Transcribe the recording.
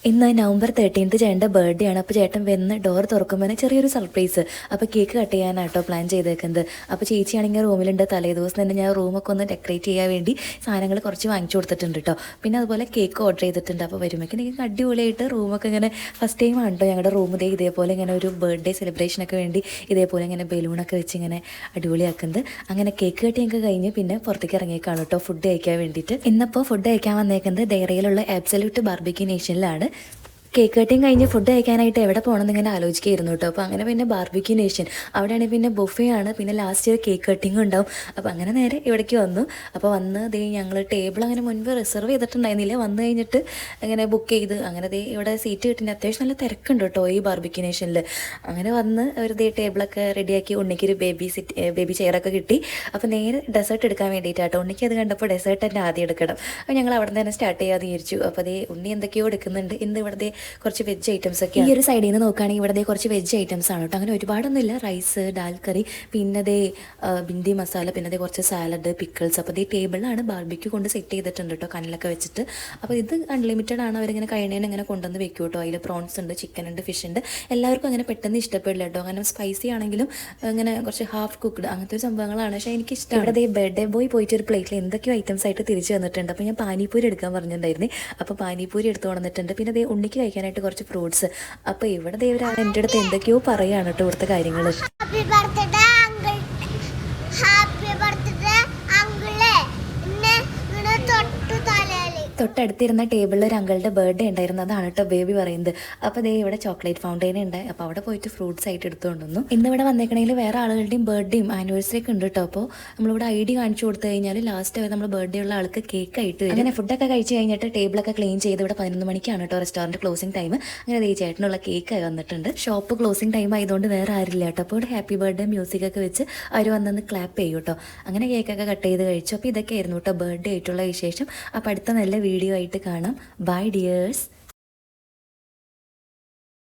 ഇന്ന് നവംബർ 13 ചേട്ടൻ്റെ ബർത്ത്ഡേ ആണ്. അപ്പോൾ ചേട്ടൻ വന്ന് ഡോർ തുറക്കുമ്പോൾ ചെറിയൊരു സർപ്രൈസ്. അപ്പോൾ കേക്ക് കട്ട് ചെയ്യാനാട്ടോ പ്ലാൻ ചെയ്തേക്കുന്നത്. അപ്പോൾ ചേച്ചിയാണെങ്കിൽ റൂമിലുണ്ട്. തലേദിവസം തന്നെ ഞാൻ റൂമൊക്കെ ഒന്ന് ഡെക്കറേറ്റ് ചെയ്യാൻ വേണ്ടി സാധനങ്ങൾ കുറച്ച് വാങ്ങിച്ചു കൊടുത്തിട്ടുണ്ട് കേട്ടോ. പിന്നെ അതുപോലെ കേക്ക് ഓർഡർ ചെയ്തിട്ടുണ്ട്. അപ്പോൾ വരുമ്പോഴേക്കും എനിക്ക് അടിപൊളിയായിട്ട് റൂമൊക്കെ ഇങ്ങനെ ഫസ്റ്റ് ടൈം ആണ് കേട്ടോ ഞങ്ങളുടെ റൂം ഇതേപോലെ ഇങ്ങനെ ഒരു ബർത്ത്ഡേ സെലിബ്രേഷനൊക്കെ വേണ്ടി ഇതേപോലെ ഇങ്ങനെ ബലൂണൊക്കെ വെച്ച് ഇങ്ങനെ അടിപൊളിയാക്കുന്നത്. അങ്ങനെ കേക്ക് കട്ടിയൊക്കെ കഴിഞ്ഞ് പിന്നെ പുറത്തേക്ക് ഇറങ്ങിയേക്കാണ് കേട്ടോ ഫുഡ് കഴിക്കാൻ വേണ്ടിയിട്ട്. ഇന്നിപ്പോൾ ഫുഡ് കഴിക്കാൻ വന്നേക്കുന്നത് ഡയറിയിലുള്ള ആബ്സല്യൂട്ട് ബാർബിക്യൂ നേഷനിലാണ്. കേക്ക് കട്ടിങ് കഴിഞ്ഞ് ഫുഡ് കഴിക്കാനായിട്ട് എവിടെ പോകണമെന്ന് ഇങ്ങനെ ആലോചിക്കുകയായിരുന്നു കേട്ടോ. അപ്പോൾ അങ്ങനെ പിന്നെ ബാർബിക്യൂ നേഷൻ അവിടെയാണെങ്കിൽ പിന്നെ ബുഫേ ആണ്, പിന്നെ ലാസ്റ്റ് ഒരു കേക്ക് കട്ടിങ് ഉണ്ടാവും. അപ്പോൾ അങ്ങനെ നേരെ ഇവിടേക്ക് വന്നു. അപ്പോൾ വന്ന് ദേ ഞങ്ങൾ ടേബിൾ അങ്ങനെ മുൻപ് റിസർവ് ചെയ്തിട്ടുണ്ടായിരുന്നില്ല. വന്നു കഴിഞ്ഞിട്ട് അങ്ങനെ ബുക്ക് ചെയ്ത് അങ്ങനെ ദേ ഇവിടെ സീറ്റ് കിട്ടിയിട്ട് അത്യാവശ്യം നല്ല തിരക്കുണ്ട് കേട്ടോ ഈ ബാർബിക്യൂ നേഷനിൽ. അങ്ങനെ വന്ന് ഒരു ദേ ടേബിളൊക്കെ റെഡിയാക്കി ഉണ്ണിക്കൊരു ബേബി ചെയറൊക്കെ കിട്ടി. അപ്പോൾ നേരെ ഡെസേർട്ട് എടുക്കാൻ വേണ്ടിയിട്ടാട്ടോ. ഉണ്ണിക്ക് അത് കണ്ടപ്പോൾ ഡെസേർട്ട് തന്നെ ആദ്യം എടുക്കണം. അപ്പോൾ ഞങ്ങൾ അവിടെ തന്നെ സ്റ്റാർട്ട് ചെയ്യാതെ വിചാരിച്ചു. അപ്പോൾ അതേ ഉണ്ണി എന്തൊക്കെയോ എടുക്കുന്നുണ്ട്. ഇന്ന് ഇവിടെ കുറച്ച് വെജ് ഐറ്റംസ് ഒക്കെ ഈ ഒരു സൈഡിൽ നിന്ന് നോക്കുകയാണെങ്കിൽ ഇവിടെ കുറച്ച് വെജ് ഐറ്റംസ് ആണ് കേട്ടോ. അങ്ങനെ ഒരുപാടൊന്നുമില്ല. റൈസ്, ദാൽ കറി, പിന്നെ ബിന്ദി മസാല, പിന്നെ കുറച്ച് സാലഡ്, പിക്കിൾസ്. അപ്പോൾ ഈ ടേബിളിലാണ് ബാർബിക്യൂ കൊണ്ട് സെറ്റ് ചെയ്തിട്ടുണ്ട് കേട്ടോ കനലൊക്കെ വെച്ചിട്ട്. അപ്പോൾ ഇത് അൺലിമിറ്റഡ് ആണ്. അവരിങ്ങനെ കഴിയുന്നതിന് ഇങ്ങനെ കൊണ്ടുവന്ന് വെക്കും കേട്ടോ. അതിൽ പ്രോൺസ് ഉണ്ട്, ചിക്കൻ ഉണ്ട്, ഫിഷ് ഉണ്ട്. എല്ലാവർക്കും അങ്ങനെ പെട്ടെന്ന് ഇഷ്ടപ്പെടില്ല കേട്ടോ. കാരണം സ്പൈസി ആണെങ്കിലും അങ്ങനെ കുറച്ച് ഹാഫ് കുക്ക്ഡ് അങ്ങനത്തെ ഒരു സംഭവങ്ങളാണ്. പക്ഷേ എനിക്ക് ഇഷ്ടം. ഇവിടെ ബർത്ത്ഡേ ബോയ് പോയിട്ട് ഒരു പ്ലേറ്റിൽ എന്തൊക്കെയോ ഐറ്റംസ് ആയിട്ട് തിരിച്ചു വന്നിട്ടുണ്ട്. അപ്പോൾ ഞാൻ പാനിപ്പൂരി എടുക്കാൻ പറഞ്ഞിട്ടുണ്ടായിരുന്നേ. അപ്പോൾ പാനിപ്പൂരി എടുത്ത് കൊണ്ടുവന്നിട്ടുണ്ട്. പിന്നെ ഉണ്ണിക്ക് കഴിക്കാനായിട്ട് കുറച്ച് ഫ്രൂട്ട്സ്. അപ്പോൾ ഇവിടെ ഒരാൾ എൻ്റെ അടുത്ത് എന്തൊക്കെയോ പറയാണ് കേട്ടോ ഇവിടുത്തെ കാര്യങ്ങൾ. തൊട്ടടുത്തിരുന്ന ടേബിളിൽ ഒരു അങ്കിളുടെ ബർത്ത്ഡേ ഉണ്ടായിരുന്നു. അതാണ് കേട്ടോ ബേബി പറയുന്നത്. അപ്പോൾ ഇവിടെ ചോക്ലേറ്റ് ഫൗണ്ടെയിൻ ഉണ്ട്. അപ്പോൾ അവിടെ പോയിട്ട് ഫ്രൂട്ട്സ് ആയിട്ട് എടുത്തുകൊണ്ട് വന്നു. ഇന്നിവിടെ വന്നേക്കണമെങ്കിൽ വേറെ ആളുകളുടെയും ബർത്ത്ഡേയും ആനിവേഴ്സറി ഒക്കെ ഉണ്ട് കേട്ടോ. അപ്പോൾ നമ്മളിവിടെ ID കാണിച്ചു കൊടുത്തു കഴിഞ്ഞാൽ ലാസ്റ്റ് നമ്മൾ ബർത്ത്ഡേ ഉള്ള ആൾക്ക് കേക്ക് ആയിട്ട് വരും. അങ്ങനെ ഫുഡൊക്കെ കഴിച്ച് കഴിഞ്ഞിട്ട് ടേബിളൊക്കെ ക്ലീൻ ചെയ്ത് ഇവിടെ 11 മണിക്കാണ് കേട്ടോ റെസ്റ്റോറൻറ്റ് ക്ലോസിംഗ് ടൈം. അങ്ങനെ ഈ ചേട്ടനുള്ള കേക്ക് വന്നിട്ടുണ്ട്. ഷോപ്പ് ക്ലോസിംഗ് ടൈം ആയതുകൊണ്ട് വേറെ ആരില്ല കേട്ടോ. അപ്പോൾ ഇവിടെ ഹാപ്പി ബർത്ത്ഡേ മ്യൂസിക് ഒക്കെ വെച്ച് അവർ വന്നൊന്ന് ക്ലാപ്പ് ചെയ്യും കേട്ടോ. അങ്ങനെ കേക്കൊക്കെ കട്ട് ചെയ്ത് കഴിച്ചു. അപ്പോൾ ഇതൊക്കെ ആയിരുന്നു കേട്ടോ ബർത്ത്ഡേ ആയിട്ടുള്ള വിശേഷം. അപ്പോൾ അടുത്ത നല്ല വീഡിയോ ആയിട്ട് കാണാം. Bye dears.